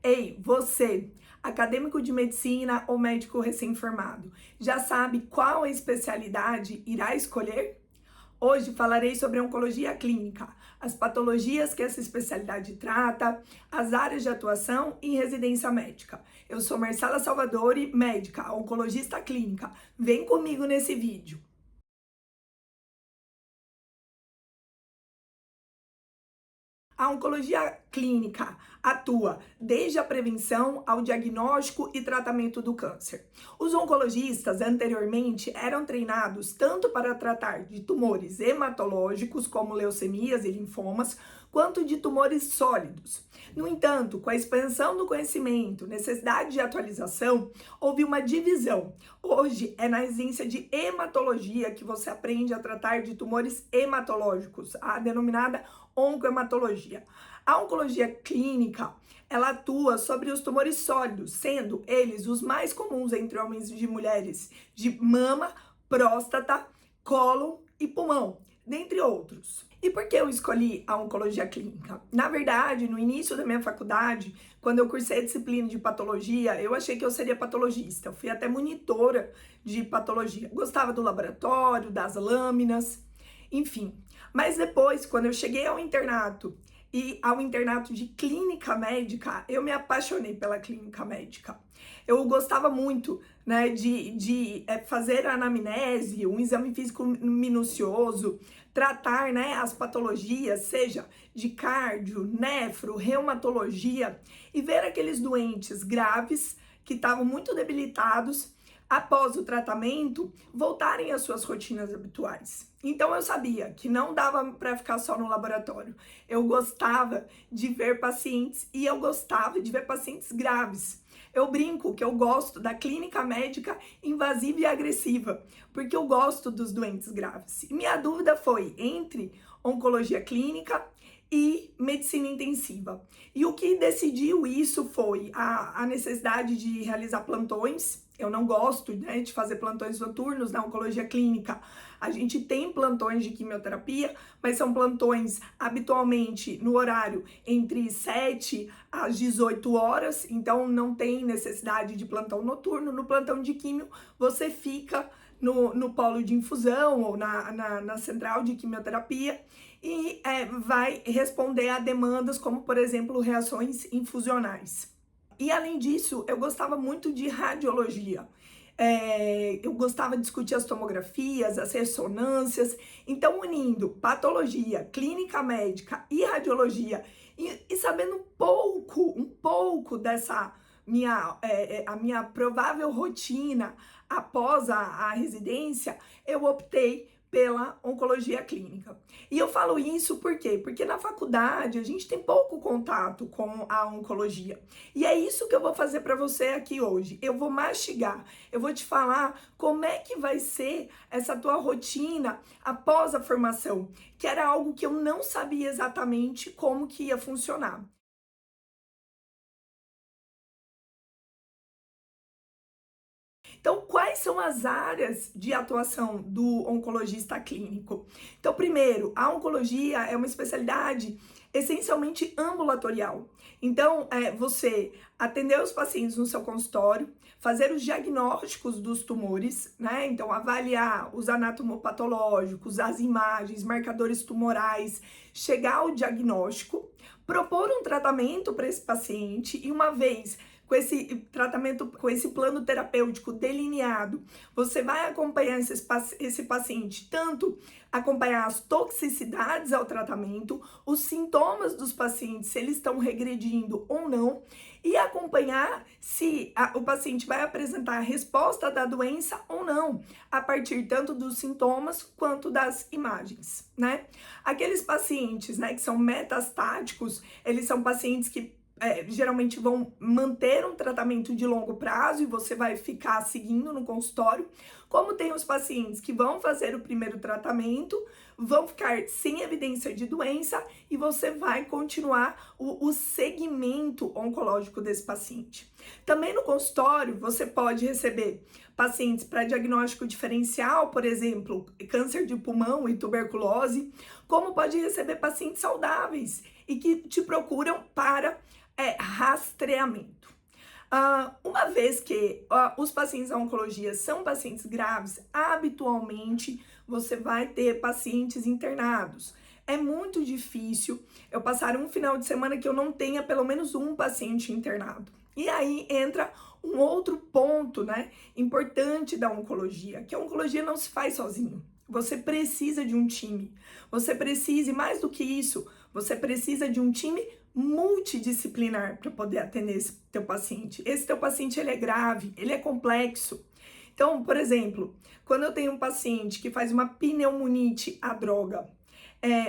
Ei, você, acadêmico de medicina ou médico recém-formado, já sabe qual especialidade irá escolher? Hoje falarei sobre oncologia clínica, as patologias que essa especialidade trata, as áreas de atuação e residência médica. Eu sou Marcela Salvadori, médica, oncologista clínica. Vem comigo nesse vídeo. A oncologia clínica atua desde a prevenção ao diagnóstico e tratamento do câncer. Os oncologistas anteriormente eram treinados tanto para tratar de tumores hematológicos, como leucemias e linfomas, quanto de tumores sólidos. No entanto, com a expansão do conhecimento, necessidade de atualização, houve uma divisão. Hoje é na residência de hematologia que você aprende a tratar de tumores hematológicos, a denominada oncohematologia. A oncologia clínica, ela atua sobre os tumores sólidos, sendo eles os mais comuns entre homens e mulheres, de mama, próstata, cólon e pulmão, dentre outros. E por que eu escolhi a oncologia clínica? Na verdade, no início da minha faculdade, quando eu cursei a disciplina de patologia, eu achei que eu seria patologista. Eu fui até monitora de patologia. Gostava do laboratório, das lâminas, enfim. Mas depois, quando eu cheguei ao internato e ao internato de clínica médica, eu me apaixonei pela clínica médica. Eu gostava muito, né, de fazer a anamnese, um exame físico minucioso, tratar, né, as patologias, seja de cardio, nefro, reumatologia, e ver aqueles doentes graves que estavam muito debilitados após o tratamento, voltarem às suas rotinas habituais. Então eu sabia que não dava para ficar só no laboratório. Eu gostava de ver pacientes e eu gostava de ver pacientes graves. Eu brinco que eu gosto da clínica médica invasiva e agressiva, porque eu gosto dos doentes graves. E minha dúvida foi entre oncologia clínica e medicina intensiva. E o que decidiu isso foi a necessidade de realizar plantões. Eu não gosto, né, de fazer plantões noturnos na oncologia clínica. A gente tem plantões de quimioterapia, mas são plantões habitualmente no horário entre 7 às 18 horas, então não tem necessidade de plantão noturno. No plantão de químio, você fica no polo de infusão ou na central de quimioterapia e vai responder a demandas como, por exemplo, reações infusionais. E além disso, eu gostava muito de radiologia. Eu gostava de discutir as tomografias, as ressonâncias. Então, unindo patologia, clínica médica e radiologia, e sabendo um pouco dessa a minha provável rotina após a residência, eu optei pela oncologia clínica. E eu falo isso por quê? Porque na faculdade a gente tem pouco contato com a oncologia. E é isso que eu vou fazer para você aqui hoje. Eu vou mastigar, eu vou te falar como é que vai ser essa tua rotina após a formação, que era algo que eu não sabia exatamente como que ia funcionar. Então, quais são as áreas de atuação do oncologista clínico? Então, primeiro, a oncologia é uma especialidade essencialmente ambulatorial. Então, você atender os pacientes no seu consultório, fazer os diagnósticos dos tumores, né? Então, avaliar os anatomopatológicos, as imagens, marcadores tumorais, chegar ao diagnóstico, propor um tratamento para esse paciente e uma vez com esse tratamento, com esse plano terapêutico delineado, você vai acompanhar esse paciente, tanto acompanhar as toxicidades ao tratamento, os sintomas dos pacientes, se eles estão regredindo ou não, e acompanhar se o paciente vai apresentar a resposta da doença ou não, a partir tanto dos sintomas quanto das imagens, né? Aqueles pacientes, né, que são metastáticos, eles são pacientes que geralmente vão manter um tratamento de longo prazo e você vai ficar seguindo no consultório. Como tem os pacientes que vão fazer o primeiro tratamento, vão ficar sem evidência de doença e você vai continuar o segmento oncológico desse paciente. Também no consultório, você pode receber pacientes para diagnóstico diferencial, por exemplo, câncer de pulmão e tuberculose, como pode receber pacientes saudáveis e que te procuram para é rastreamento. Uma vez que os pacientes da oncologia são pacientes graves, habitualmente você vai ter pacientes internados. É muito difícil eu passar um final de semana que eu não tenha pelo menos um paciente internado. E aí entra um outro ponto, né, importante da oncologia, que a oncologia não se faz sozinho. Você precisa de um time. Você precisa, e mais do que isso, você precisa de um time multidisciplinar para poder atender esse teu paciente. Esse teu paciente, ele é grave, ele é complexo. Então, por exemplo, quando eu tenho um paciente que faz uma pneumonite à droga,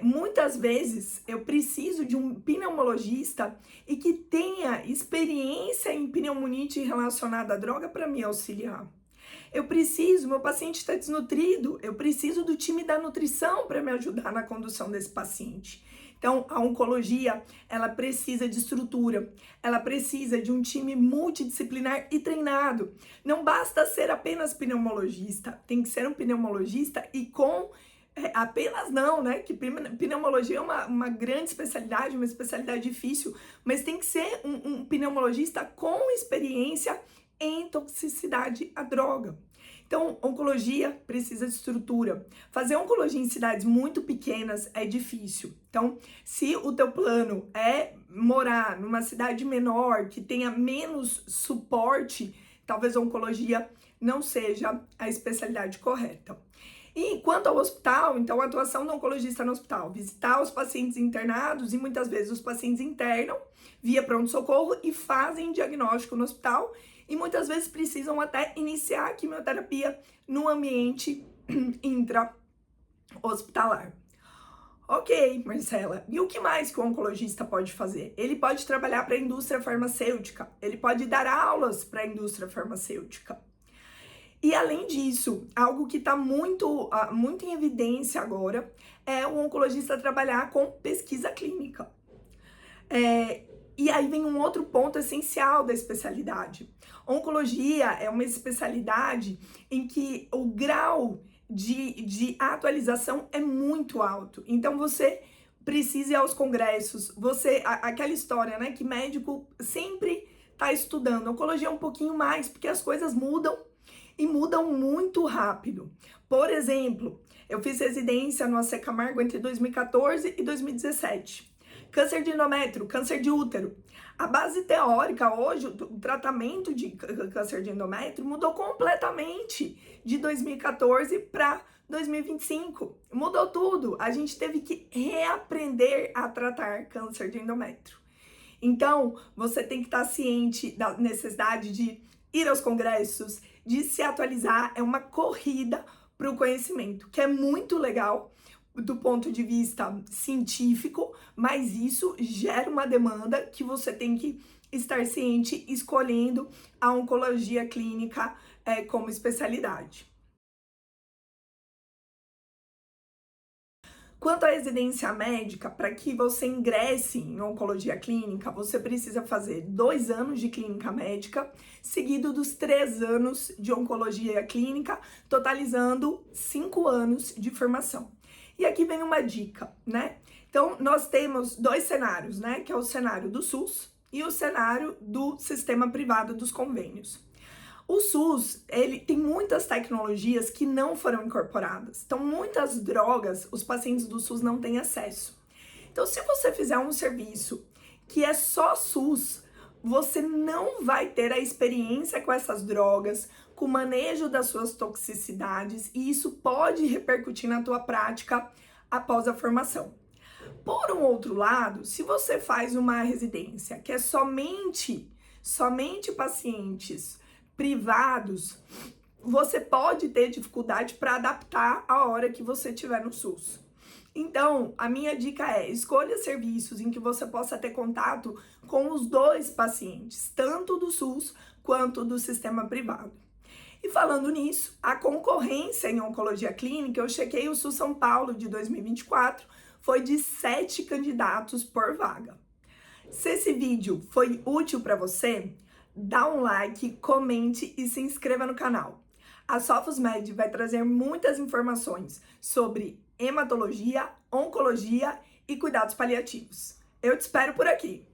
muitas vezes eu preciso de um pneumologista e que tenha experiência em pneumonite relacionada à droga para me auxiliar. Meu paciente está desnutrido, eu preciso do time da nutrição para me ajudar na condução desse paciente. Então, a oncologia, ela precisa de estrutura, ela precisa de um time multidisciplinar e treinado. Não basta ser apenas pneumologista, tem que ser um pneumologista e com apenas não, né? Que pneumologia é uma grande especialidade, uma especialidade difícil, mas tem que ser um pneumologista com experiência em toxicidade à droga. Então, oncologia precisa de estrutura. Fazer oncologia em cidades muito pequenas é difícil. Então, se o teu plano é morar numa cidade menor, que tenha menos suporte, talvez a oncologia não seja a especialidade correta. E quanto ao hospital, então a atuação do oncologista no hospital, visitar os pacientes internados e muitas vezes os pacientes internam via pronto-socorro e fazem diagnóstico no hospital e muitas vezes precisam até iniciar a quimioterapia no ambiente intra-hospitalar. Ok, Marcela, e o que mais que o oncologista pode fazer? Ele pode trabalhar para a indústria farmacêutica, ele pode dar aulas para a indústria farmacêutica. E além disso, algo que está muito em evidência agora é o oncologista trabalhar com pesquisa clínica. E aí vem um outro ponto essencial da especialidade. Oncologia é uma especialidade em que o grau de atualização é muito alto. Então você precisa ir aos congressos, aquela história, né, que médico sempre está estudando. Oncologia é um pouquinho mais, porque as coisas mudam e mudam muito rápido. Por exemplo, eu fiz residência no AC Camargo entre 2014 e 2017. Câncer de endométrio, câncer de útero. A base teórica hoje, o tratamento de câncer de endométrio mudou completamente de 2014 para 2025. Mudou tudo. A gente teve que reaprender a tratar câncer de endométrio. Então, você tem que estar ciente da necessidade de ir aos congressos, de se atualizar. É uma corrida para o conhecimento, que é muito legal do ponto de vista científico, mas isso gera uma demanda que você tem que estar ciente, escolhendo a oncologia clínica como especialidade. Quanto à residência médica, para que você ingresse em oncologia clínica, você precisa fazer 2 anos de clínica médica, seguido dos 3 anos de oncologia clínica, totalizando 5 anos de formação. E aqui vem uma dica, né? Então, nós temos 2 cenários, né? Que é o cenário do SUS e o cenário do sistema privado dos convênios. O SUS, ele tem muitas tecnologias que não foram incorporadas. Então, muitas drogas, os pacientes do SUS não têm acesso. Então, se você fizer um serviço que é só SUS, você não vai ter a experiência com essas drogas, com o manejo das suas toxicidades, e isso pode repercutir na tua prática após a formação. Por um outro lado, se você faz uma residência que é somente pacientes privados, você pode ter dificuldade para adaptar a hora que você estiver no SUS. Então, a minha dica é: escolha serviços em que você possa ter contato com os 2 pacientes, tanto do SUS quanto do sistema privado. E falando nisso, a concorrência em oncologia clínica, eu chequei o SUS São Paulo de 2024, foi de 7 candidatos por vaga. Se esse vídeo foi útil para você, dá um like, comente e se inscreva no canal. A SofosMed vai trazer muitas informações sobre hematologia, oncologia e cuidados paliativos. Eu te espero por aqui!